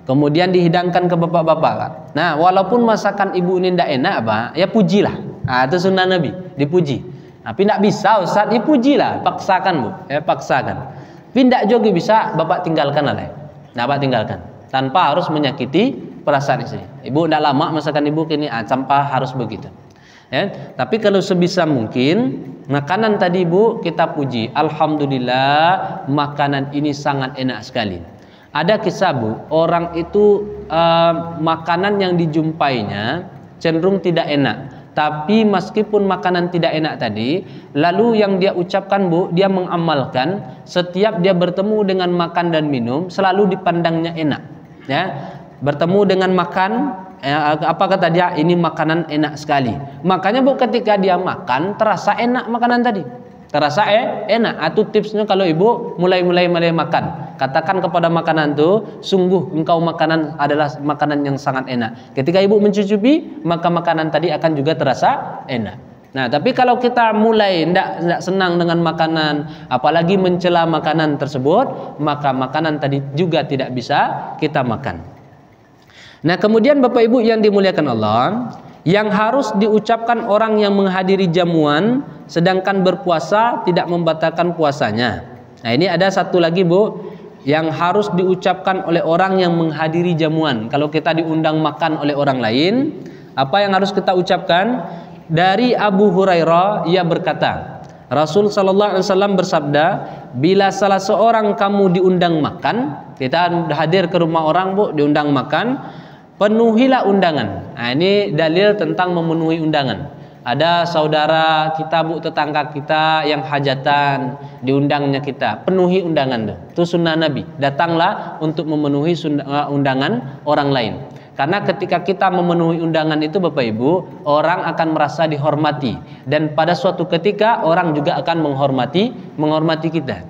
S1: kemudian dihidangkan ke bapak-bapak. Nah, walaupun masakan ibu ini tidak enak, Pak, ya pujilah. Nah, itu sunnah Nabi, dipuji. Tapi tidak bisa Ustaz, dipujilah, paksakan Bu, ya paksakan. Tapi tidak juga bisa, bapak tinggalkan lah. Bapak tinggalkan, tanpa harus menyakiti perasaan istri. Ibu tidak lama masakan ibu kini, tanpa harus begitu. Ya, tapi kalau sebisa mungkin makanan tadi Bu kita puji, alhamdulillah makanan ini sangat enak sekali. Ada kisah Bu, orang itu makanan yang dijumpainya cenderung tidak enak. Tapi meskipun makanan tidak enak tadi, lalu yang dia ucapkan Bu, dia mengamalkan setiap dia bertemu dengan makan dan minum selalu dipandangnya enak. Ya, bertemu dengan makan, apa kata dia, ini makanan enak sekali. Makanya Bu ketika dia makan terasa enak makanan tadi, terasa enak. Itu tipsnya kalau ibu mulai makan, katakan kepada makanan itu, sungguh engkau makanan adalah makanan yang sangat enak. Ketika ibu mencucupi, maka makanan tadi akan juga terasa enak. Nah, tapi kalau kita mulai tidak senang dengan makanan, apalagi mencela makanan tersebut, maka makanan tadi juga tidak bisa kita makan. Nah, kemudian Bapak Ibu yang dimuliakan Allah, yang harus diucapkan orang yang menghadiri jamuan sedangkan berpuasa tidak membatalkan puasanya. Nah, ini ada satu lagi Bu, yang harus diucapkan oleh orang yang menghadiri jamuan. Kalau kita diundang makan oleh orang lain, apa yang harus kita ucapkan? Dari Abu Hurairah, ia berkata, Rasul sallallahu alaihi wasallam bersabda, bila salah seorang kamu diundang makan, kita hadir ke rumah orang Bu, diundang makan, penuhilah undangan. Nah, ini dalil tentang memenuhi undangan. Ada saudara kita Bu, tetangga kita yang hajatan, diundangnya kita, penuhi undangan tuh. Itu sunnah Nabi. Datanglah untuk memenuhi undangan orang lain. Karena ketika kita memenuhi undangan itu Bapak Ibu, orang akan merasa dihormati, dan pada suatu ketika orang juga akan menghormati kita.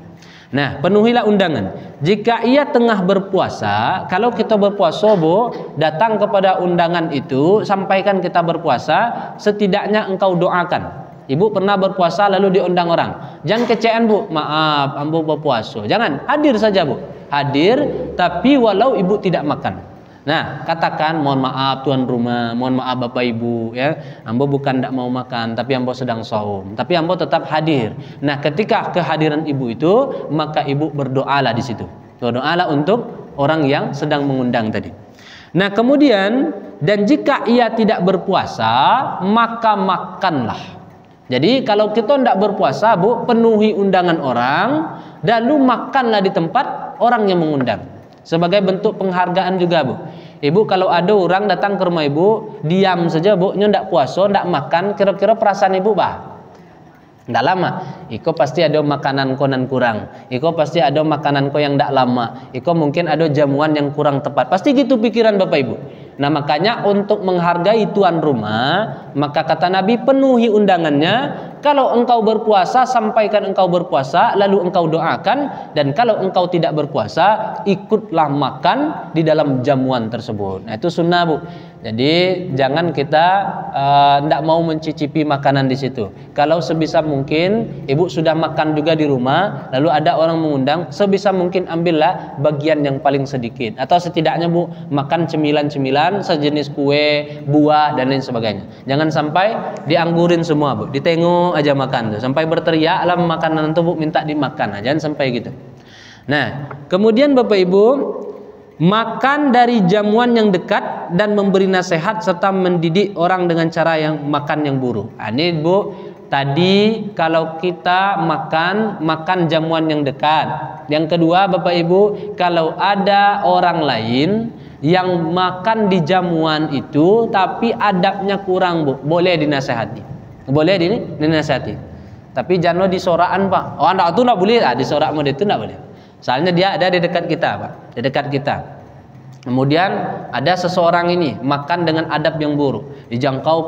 S1: Nah, penuhilah undangan. Jika ia tengah berpuasa, kalau kita berpuasa Bu, datang kepada undangan itu, sampaikan kita berpuasa, setidaknya engkau doakan. Ibu pernah berpuasa lalu diundang orang, jangan kecean Bu, maaf ambo berpuasa. Jangan, hadir saja Bu, hadir, tapi walau ibu tidak makan. Nah, katakan mohon maaf tuan rumah, mohon maaf Bapak Ibu, ya, ambo bukan tidak mau makan, tapi ambo sedang saum, tapi ambo tetap hadir. Nah, ketika kehadiran ibu itu, maka ibu berdoalah di situ. Berdoalah untuk orang yang sedang mengundang tadi. Nah, kemudian, dan jika ia tidak berpuasa, maka makanlah. Jadi kalau kita tidak berpuasa Bu, penuhi undangan orang, lalu makanlah di tempat orang yang mengundang. Sebagai bentuk penghargaan juga Bu. Ibu kalau ada orang datang ke rumah ibu, diam saja Bu, ndak puasa, ndak makan, kira-kira perasaan ibu bah? Ndak lama. Iko pasti ada makanan ko nan kurang. Iko pasti ada makanan ko yang ndak lama. Iko mungkin ada jamuan yang kurang tepat. Pasti gitu pikiran Bapak Ibu. Nah, makanya untuk menghargai tuan rumah, maka kata Nabi, penuhi undangannya. Kalau engkau berpuasa, sampaikan engkau berpuasa, lalu engkau doakan. Dan kalau engkau tidak berpuasa, ikutlah makan di dalam jamuan tersebut. Nah, itu sunnah Bu. Jadi jangan kita tidak mau mencicipi makanan di situ. Kalau sebisa mungkin ibu sudah makan juga di rumah, lalu ada orang mengundang, sebisa mungkin ambillah bagian yang paling sedikit. Atau setidaknya Bu, makan cemilan-cemilan sejenis kue, buah dan lain sebagainya. Jangan sampai dianggurin semua Bu, ditengok aja makan tuh, sampai berteriak lah makanan itu Bu, minta dimakan. Nah, jangan sampai gitu. Nah, kemudian Bapak Ibu, makan dari jamuan yang dekat dan memberi nasihat serta mendidik orang dengan cara yang makan yang buruk. Ini Bu, Tadi kalau kita makan jamuan yang dekat. Yang kedua Bapak Ibu, kalau ada orang lain yang makan di jamuan itu tapi adabnya kurang, Bu, boleh dinasehati. Boleh dinasehati. Tapi jangan disoraan, Pak. Oh, enggak itu enggak boleh. Disorak model itu enggak boleh. Soalnya dia ada di dekat kita, Pak. Di dekat kita. Kemudian ada seseorang ini makan dengan adab yang buruk, dijangkau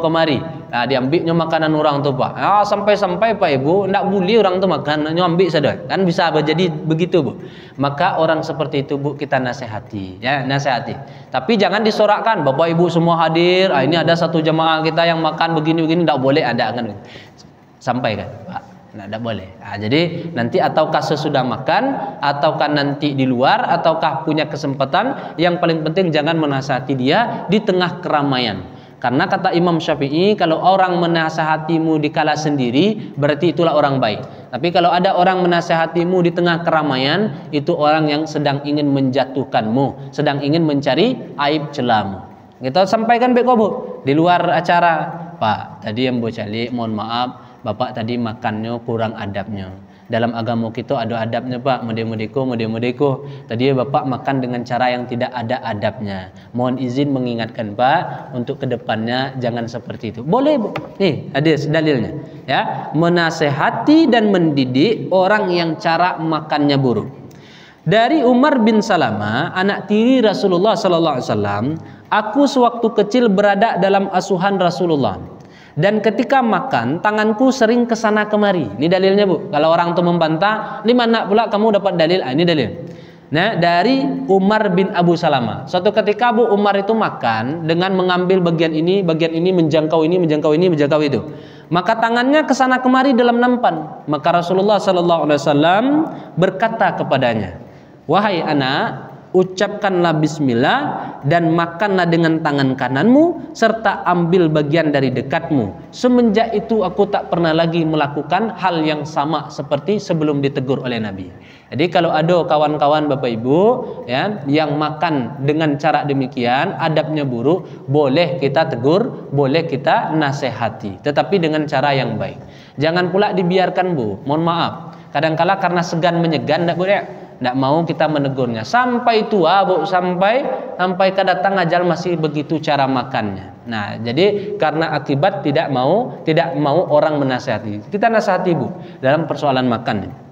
S1: kemari, diambilnya makanan orang tuh, Pak. Sampai-sampai Pak Ibu ndak boleh orang tuh makan, nyambil saja. Kan bisa jadi begitu, Bu. Maka orang seperti itu, Bu, kita nasihati, ya, nasihati. Tapi jangan disorakkan, Bapak Ibu semua hadir. Ini ada satu jamaah kita yang makan begini-begini, ndak boleh ada kan. Sampaikan, Pak. Nah, tidak boleh. Jadi nanti ataukah sesudah makan, ataukah nanti di luar, ataukah punya kesempatan, yang paling penting jangan menasihati dia di tengah keramaian. Karena kata Imam Syafi'i, kalau orang menasihatimu di kala sendiri, berarti itulah orang baik. Tapi kalau ada orang menasihatimu di tengah keramaian, itu orang yang sedang ingin menjatuhkanmu, sedang ingin mencari aib celamu. Kita sampaikan beko, Bu, di luar acara, Pak, tadi yang Bu cari, mohon maaf, Bapak tadi makannya kurang adabnya. Dalam agama kita ada adabnya, Pak. Mode-modeko. Tadi Bapak makan dengan cara yang tidak ada adabnya. Mohon izin mengingatkan, Pak, untuk kedepannya jangan seperti itu. Boleh, Bu. Nih, ada dalilnya. Ya, menasehati dan mendidik orang yang cara makannya buruk. Dari Umar bin Salamah, anak tiri Rasulullah sallallahu alaihi wasallam, aku sewaktu kecil berada dalam asuhan Rasulullah. Dan ketika makan, tanganku sering kesana kemari. Ini dalilnya, Bu. Kalau orang itu membantah, di mana pula kamu dapat dalil? Ini dalil. Nah, dari Umar bin Abu Salamah. Suatu ketika, Bu, Umar itu makan dengan mengambil bagian ini, menjangkau itu. Maka tangannya kesana kemari dalam nampan. Maka Rasulullah sallallahu alaihi wasallam berkata kepadanya, "Wahai anak, ucapkanlah bismillah dan makanlah dengan tangan kananmu serta ambil bagian dari dekatmu. Semenjak itu aku tak pernah lagi melakukan hal yang sama seperti sebelum ditegur oleh Nabi." Jadi kalau ada kawan-kawan Bapak Ibu, ya, yang makan dengan cara demikian, adabnya buruk, boleh kita tegur, boleh kita nasihati, tetapi dengan cara yang baik. Jangan pula dibiarkan, Bu. Mohon maaf, kadangkala karena segan menyegan, tidak boleh. Tidak mau kita menegurnya sampai tua, Bu, sampai kedatang ajal masih begitu cara makannya. Nah, jadi karena akibat tidak mau orang menasihati. Kita nasihati, Bu, dalam persoalan makan.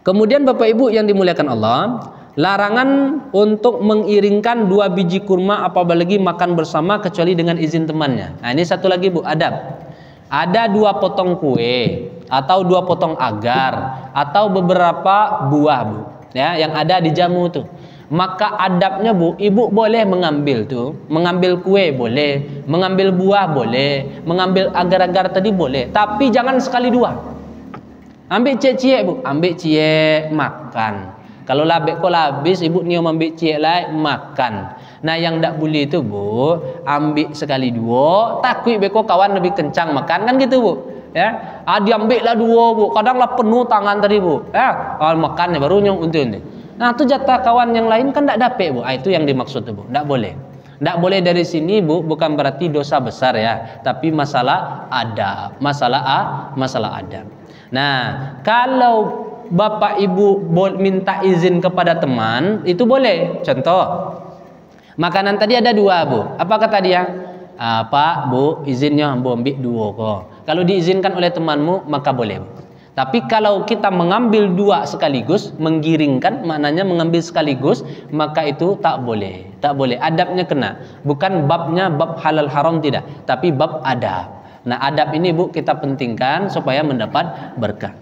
S1: Kemudian Bapak Ibu yang dimuliakan Allah, larangan untuk mengiringkan 2 biji kurma apalagi makan bersama kecuali dengan izin temannya. Nah, ini satu lagi, Bu, adab. Ada 2 potong kue atau 2 potong agar atau beberapa buah, Bu, ya, yang ada di jamu tuh. Maka adabnya, Bu, ibu boleh mengambil tuh, mengambil kue boleh, mengambil buah boleh, mengambil agar-agar tadi boleh, tapi jangan sekali 2. Ambil cie-cie, Bu, ambil cie makan. Kalau labek kau habis, ibu nium ambil cie lai makan. Nah, yang tak boleh itu, Bu, ambil sekali 2, takut beko kawan lebih kencang makan, kan gitu, Bu. Ya, diambil lah 2, Bu. Kadang lah penuh tangan tadi, Bu. Ya, kalau makannya baru nyong untuk ini. Nah, itu jatah kawan yang lain kan tak dapat, Bu. Itu yang dimaksud, Bu. Tak boleh. Tak boleh dari sini, Bu, bukan berarti dosa besar ya, tapi masalah adab, masalah adab. Nah, kalau Bapak Ibu minta izin kepada teman, itu boleh. Contoh, makanan tadi ada 2, Bu. Apa kata dia? Pak, Bu, izinnya Bu ambil 2 kok. Kalau diizinkan oleh temanmu, maka boleh, Bu. Tapi kalau kita mengambil 2 sekaligus, menggiringkan, maknanya mengambil sekaligus, maka itu tak boleh. Tak boleh. Adabnya kena. Bukan babnya bab halal haram, tidak, tapi bab adab. Nah, adab ini, Bu, kita pentingkan supaya mendapat berkah.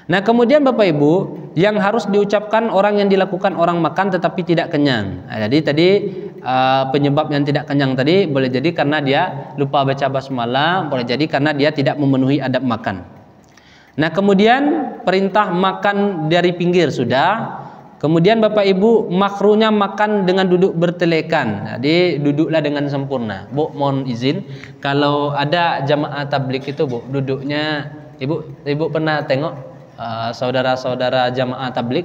S1: Nah, kemudian Bapak Ibu, yang harus diucapkan orang yang dilakukan orang makan tetapi tidak kenyang. Nah, jadi tadi penyebab yang tidak kenyang tadi boleh jadi karena dia lupa baca basmalah, boleh jadi karena dia tidak memenuhi adab makan. Nah, kemudian perintah makan dari pinggir sudah. Kemudian Bapak Ibu, makruhnya makan dengan duduk bertelekan. Jadi duduklah dengan sempurna. Bu, mohon izin, kalau ada jamaah tablik itu, Bu, duduknya, Ibu pernah tengok saudara-saudara jamaah tablik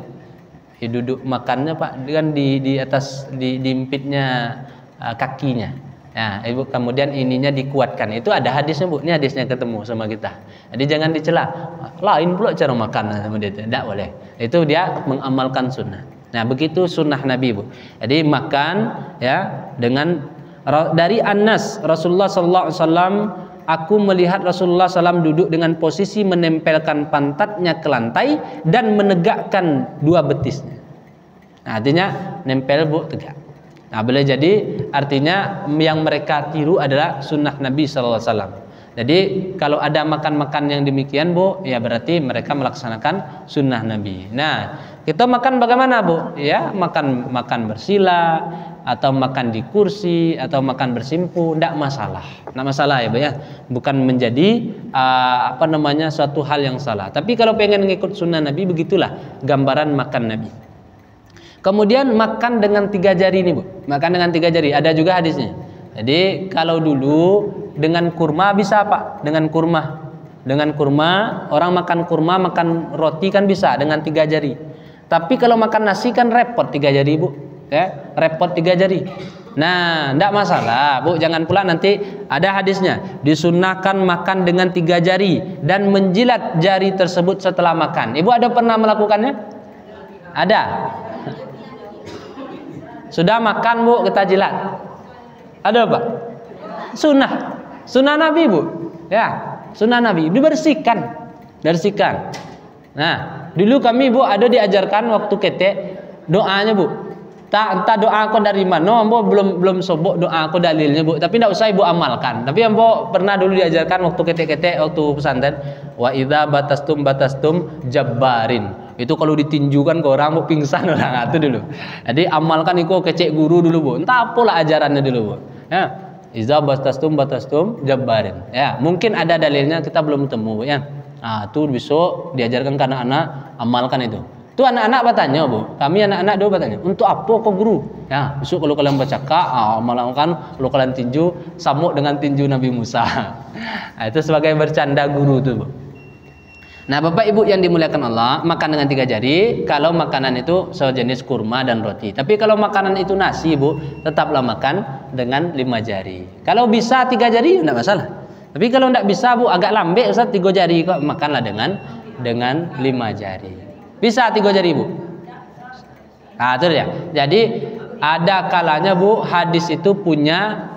S1: duduk makannya, Pak, dengan di atas diimpitnya kakinya. Ya, ibu kemudian ininya dikuatkan. Itu ada hadisnya, Bu. Ini hadisnya ketemu sama kita. Jadi jangan dicela. Lain pula cara makan sama dia. Tidak boleh. Itu dia mengamalkan sunnah. Nah, begitu sunnah Nabi, Bu. Jadi makan ya dengan dari Anas Rasulullah sallallahu alaihi wasallam, aku melihat Rasulullah SAW duduk dengan posisi menempelkan pantatnya ke lantai dan menegakkan dua betisnya. Nah, artinya nempel, Bu, tegak. Nah, boleh jadi artinya yang mereka tiru adalah sunnah Nabi sallallahu alaihi wasallam. Jadi kalau ada makan-makan yang demikian, Bu, ya berarti mereka melaksanakan sunnah Nabi. Nah, kita makan bagaimana, Bu? Ya, makan bersila atau makan di kursi atau makan bersimpu, tidak masalah. Tidak masalah ya, Bu ya. Bukan menjadi suatu hal yang salah. Tapi kalau pengen ngikut sunnah Nabi, begitulah gambaran makan Nabi. Kemudian makan dengan 3 jari nih, Bu. Makan dengan 3 jari. Ada juga hadisnya. Jadi kalau dulu dengan kurma bisa, Pak. Dengan kurma orang makan kurma, makan roti kan bisa dengan 3 jari. Tapi kalau makan nasi kan repot 3 jari, Bu. Ya, repot 3 jari. Nah, tidak masalah, Bu. Jangan pula nanti ada hadisnya disunahkan makan dengan 3 jari dan menjilat jari tersebut setelah makan. Ibu ada pernah melakukannya? Ada. Sudah makan, Bu, kita jilat. Ada, Pak? Sunnah Nabi, Bu. Ya, sunnah Nabi dibersihkan. Nah, dulu kami, Bu, ada diajarkan waktu ketek doanya, Bu. Entah doa aku dari mana, ambo belum sobok doa aku dalilnya, Bu. Tapi tidak usah Ibu amalkan. Tapi ambo pernah dulu diajarkan waktu ketek-ketek waktu pesantren, wa idza batastum jabbarin. Itu kalau ditinjukan ke orang, Bu, pingsan orang itu dulu. Jadi amalkan itu kecek guru dulu, Bu. Entah apalah ajarannya dulu, Bu. Ya. Idza batastum jabbarin. Ya, mungkin ada dalilnya kita belum temu, Bu, ya. Nah, itu besok diajarkan ke anak-anak, amalkan itu. Itu anak-anak bertanya, Bu. Kami anak-anak dulu bertanya, untuk apa kok guru? Ya, besok kalau kalian bercakap, melakukan kalau kalian tinju samuk dengan tinju Nabi Musa. Nah, itu sebagai bercanda guru itu, Bu. Nah, Bapak Ibu yang dimuliakan Allah, makan dengan 3 jari kalau makanan itu sejenis kurma dan roti. Tapi kalau makanan itu nasi, Bu, tetaplah makan dengan 5 jari. Kalau bisa 3 jari tidak masalah. Tapi kalau tidak bisa, Bu, agak lambek Ustaz 3 jari kok, makanlah dengan 5 jari. Bisa 3 jari, Bu? Nah, itu dia. Jadi ada kalanya, Bu, hadis itu punya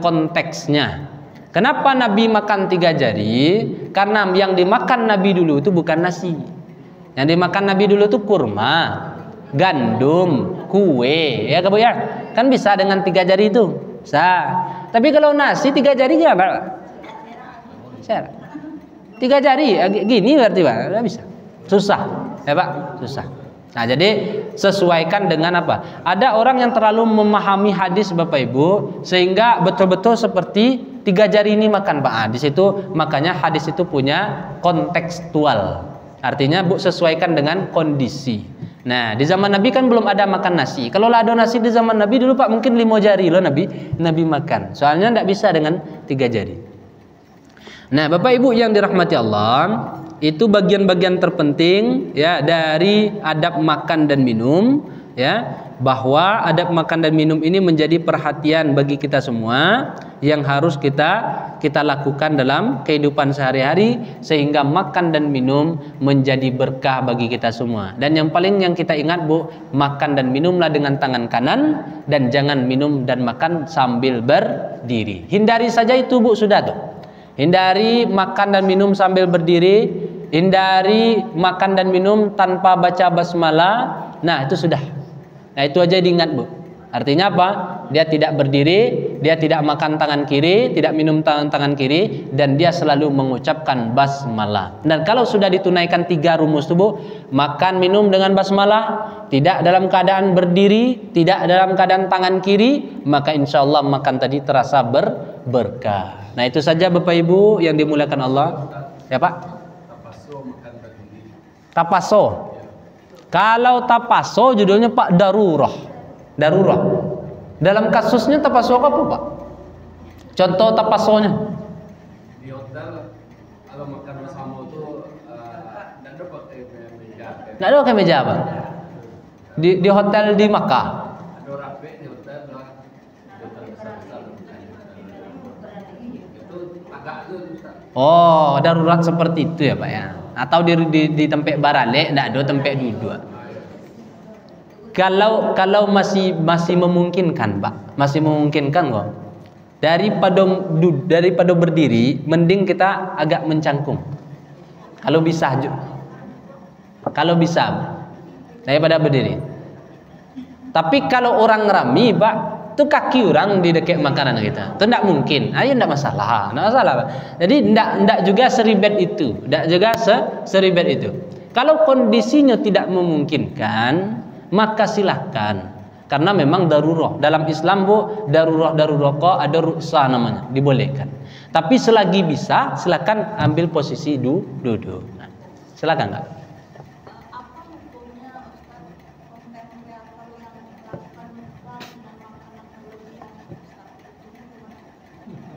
S1: konteksnya. Kenapa Nabi makan 3 jari? Karena yang dimakan Nabi dulu itu bukan nasi. Yang dimakan Nabi dulu itu kurma, gandum, kue, ya, Bu, ya. Kan bisa dengan 3 jari itu. Bisa. Tapi kalau nasi 3 jari gimana? Bisa. 3 jari gini berarti, Pak. Enggak bisa. Susah. Ya, Pak, susah. Nah, jadi sesuaikan dengan apa? Ada orang yang terlalu memahami hadis, Bapak Ibu, sehingga betul-betul seperti 3 jari ini makan, Pak. Di situ makanya hadis itu punya kontekstual. Artinya, Bu, sesuaikan dengan kondisi. Nah, di zaman Nabi kan belum ada makan nasi. Kalau ada nasi di zaman Nabi dulu, Pak, mungkin 5 jari loh Nabi makan. Soalnya tidak bisa dengan 3 jari. Nah, Bapak Ibu yang dirahmati Allah, itu bagian-bagian terpenting ya dari adab makan dan minum, ya, bahwa adab makan dan minum ini menjadi perhatian bagi kita semua yang harus kita lakukan dalam kehidupan sehari-hari sehingga makan dan minum menjadi berkah bagi kita semua. Dan yang paling yang kita ingat, Bu, makan dan minumlah dengan tangan kanan dan jangan minum dan makan sambil berdiri. Hindari saja itu, Bu, sudah tuh. Hindari makan dan minum sambil berdiri, hindari makan dan minum tanpa baca basmalah. Nah, itu sudah. Nah, itu aja diingat, Bu. Artinya apa? Dia tidak berdiri, dia tidak makan tangan kiri, tidak minum tangan kiri, dan dia selalu mengucapkan basmalah. Dan kalau sudah ditunaikan 3 rumus itu, Bu, makan minum dengan basmalah, tidak dalam keadaan berdiri, tidak dalam keadaan tangan kiri, maka insya Allah makan tadi terasa berkah. Nah, itu saja Bapak Ibu yang dimuliakan Allah. Ya, Pak?
S2: Tapaso makan berdiri.
S1: Tapaso. Kalau tapaso judulnya, Pak, darurah. Dalam kasusnya tapaso apa, Pak? Contoh tapasonya.
S2: Di hotel kalau makan bersama itu tidak ada pakai meja.
S1: Tidak ada pakai meja, Pak. Di hotel di Makkah.
S2: Ada rapi di hotel besar-besar.
S1: Oh, darurat seperti itu ya Pak ya. Atau di tempat barale ndak ada tempat duduk. Kalau masih memungkinkan Pak, masih memungkinkan kok. Daripada berdiri, mending kita agak mencangkung. Kalau bisa daripada berdiri. Tapi kalau orang rami Pak, itu kaki orang di dekat makanan kita, itu tidak mungkin. Ayo tidak masalah, Pak. Jadi tidak juga seribet itu, seribet itu. Kalau kondisinya tidak memungkinkan, maka silahkan. Karena memang darurat. Dalam Islam Bu, darurat kok ada ruksa namanya, dibolehkan. Tapi selagi bisa, silakan ambil posisi duduk. Nah, silakan Kak.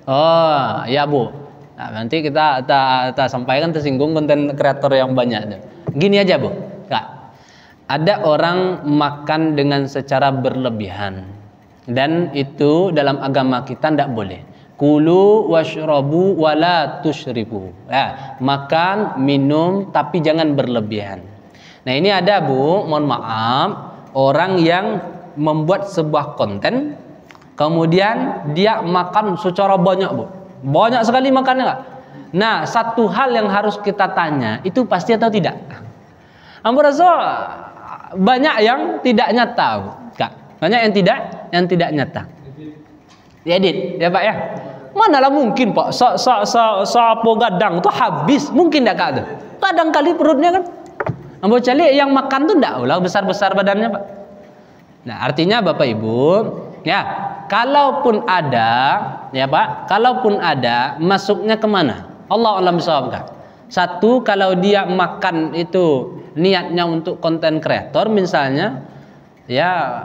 S1: Oh ya Bu, nah, nanti kita sampaikan, tersinggung konten kreator yang banyak. Gini aja Bu, Kak, ada orang makan dengan secara berlebihan, dan itu dalam agama kita tidak boleh. Kulu washrabu wala tusyribu. Ya, makan, minum, tapi jangan berlebihan. Nah ini ada Bu, mohon maaf, orang yang membuat sebuah konten, kemudian dia makan secara banyak Bu, banyak sekali makannya Kak. Nah satu hal yang harus kita tanya, itu pasti atau tidak? Ambo rasa banyak yang tidak nyata Bu, Kak. Banyak yang tidak nyata. Diedit ya Pak ya. Manalah mungkin Pak sapo gadang tuh habis, mungkin tidak Kak tuh. Kadang kali perutnya kan. Ambo cari yang makan tuh enggak ulah besar-besar badannya Pak. Nah artinya Bapak Ibu ya, kalaupun ada ya Pak, kalaupun ada, masuknya kemana? Allah alam shawab Kak. Satu, kalau dia makan itu niatnya untuk konten kreator misalnya, ya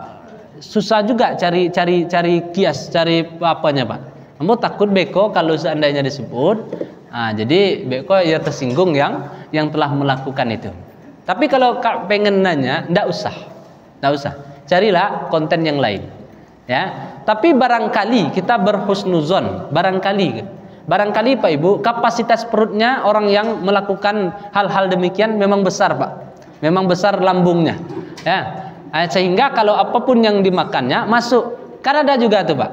S1: susah juga cari kias, cari apanya Pak. Kamu takut beko kalau seandainya disebut, jadi beko ya tersinggung yang telah melakukan itu. Tapi kalau Kak pengen nanya, ndak usah, carilah konten yang lain. Ya, tapi barangkali kita berhusnuzon, barangkali Pak Ibu, kapasitas perutnya orang yang melakukan hal-hal demikian memang besar Pak, memang besar lambungnya, ya, sehingga kalau apapun yang dimakannya masuk. Kan ada juga tuh Pak,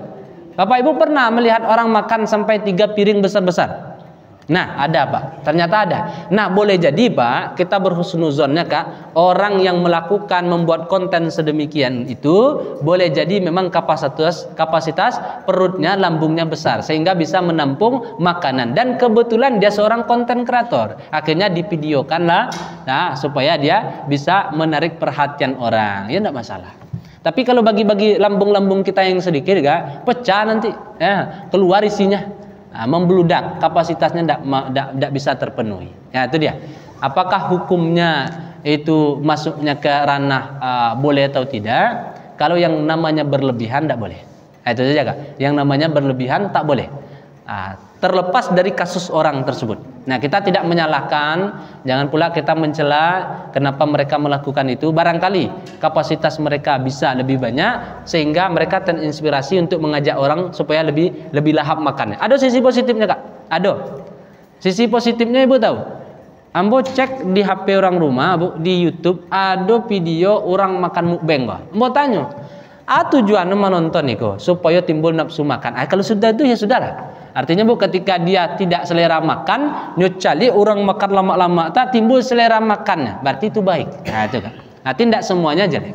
S1: Bapak Ibu pernah melihat orang makan sampai 3 piring besar-besar? Nah ada Pak, ternyata ada. Nah boleh jadi Pak, kita berhusnuzonnya Kak, orang yang melakukan membuat konten sedemikian itu boleh jadi memang kapasitas perutnya, lambungnya besar sehingga bisa menampung makanan, dan kebetulan dia seorang konten kreator, akhirnya divideokan lah, nah supaya dia bisa menarik perhatian orang, ya enggak masalah. Tapi kalau bagi-bagi lambung-lambung kita yang sedikit Kak, pecah nanti, ya, keluar isinya. Membludak, kapasitasnya tidak bisa terpenuhi. Ya itu dia. Apakah hukumnya itu masuknya ke ranah boleh atau tidak? Kalau yang namanya berlebihan tidak boleh. Itu saja Kak. Yang namanya berlebihan tak boleh. Terlepas dari kasus orang tersebut. Nah kita tidak menyalahkan, jangan pula kita mencela kenapa mereka melakukan itu. Barangkali kapasitas mereka bisa lebih banyak sehingga mereka terinspirasi untuk mengajak orang supaya lebih lahap makannya. Ada sisi positifnya Kak. Ada. Sisi positifnya Ibu tahu. Ambo cek di HP orang rumah Bu, di YouTube ada video orang makan mukbang Pak. Ambo tanya, tujuannya menonton nih supaya timbul nafsu makan. Kalau sudah itu ya sudahlah. Artinya Bu, ketika dia tidak selera makan, nyucali orang makan lama-lama tak timbul selera makannya, berarti itu baik. Nah itu kan. Nanti tidak semuanya jelek.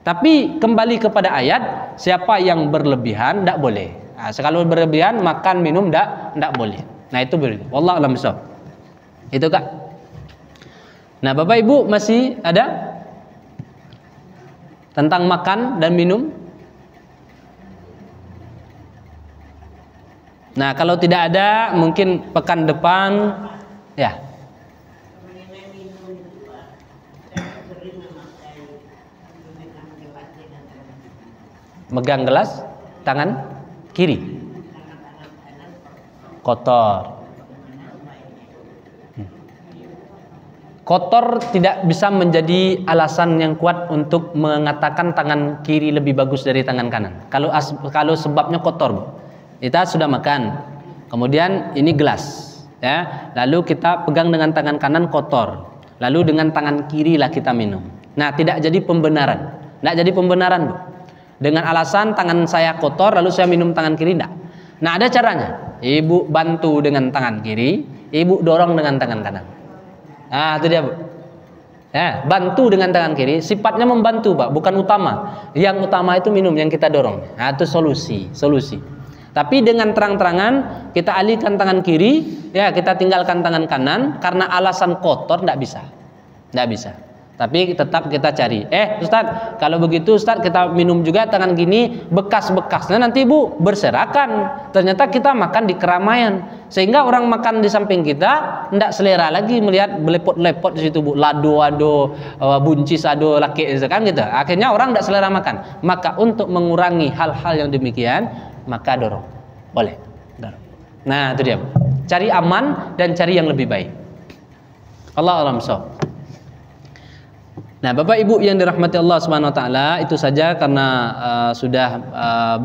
S1: Tapi kembali kepada ayat, siapa yang berlebihan tidak boleh. Kalau berlebihan makan minum tidak boleh. Nah itu boleh. Wallahu a'lam bishawab. Itu Kak. Nah Bapak Ibu masih ada tentang makan dan minum? Nah kalau tidak ada, mungkin pekan depan ya. Megang gelas tangan kiri kotor. Kotor tidak bisa menjadi alasan yang kuat untuk mengatakan tangan kiri lebih bagus dari tangan kanan. Kalau sebabnya kotor Bu. Kita sudah makan, kemudian ini gelas, Ya, lalu kita pegang dengan tangan kanan kotor, lalu dengan tangan kiri lah kita minum. Nah, tidak jadi pembenaran, tidak jadi pembenaran, Bu. Dengan alasan tangan saya kotor, lalu saya minum tangan kiri, tidak. Nah, ada caranya. Ibu bantu dengan tangan kiri, ibu dorong dengan tangan kanan. Nah, itu dia, Bu. Ya, bantu dengan tangan kiri, sifatnya membantu, Pak, bukan utama. Yang utama itu minum, yang kita dorong. Nah, itu solusi. Tapi dengan terang-terangan kita alihkan tangan kiri, ya kita tinggalkan tangan kanan karena alasan kotor, tidak bisa. Tapi tetap kita cari. Ustaz, kalau begitu Ustaz kita minum juga tangan gini, bekas-bekasnya nanti Bu berserakan. Ternyata kita makan di keramaian, sehingga orang makan di samping kita tidak selera lagi melihat belepot-lepot di situ, Bu. Lado, buncis, laki kan gitu. Akhirnya orang tidak selera makan. Maka untuk mengurangi hal-hal yang demikian, maka dorong, boleh dorong. Nah, itu dia, Bu. Cari aman dan cari yang lebih baik. Allah alam shawab. Nah, Bapak Ibu yang dirahmati Allah Subhanahu wa taala, itu saja karena sudah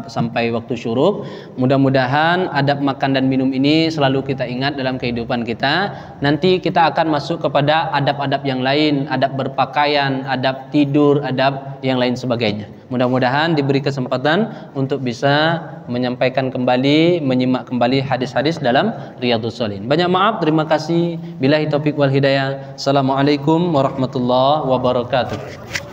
S1: sampai waktu syuruk. Mudah-mudahan adab makan dan minum ini selalu kita ingat dalam kehidupan kita. Nanti kita akan masuk kepada adab-adab yang lain, adab berpakaian, adab tidur, adab yang lain sebagainya. Mudah-mudahan diberi kesempatan untuk bisa menyampaikan kembali, menyimak kembali hadis-hadis dalam Riyadhus Shalihin. Banyak maaf, terima kasih. Billahi taufik wal hidayah. Assalamualaikum warahmatullahi wabarakatuh.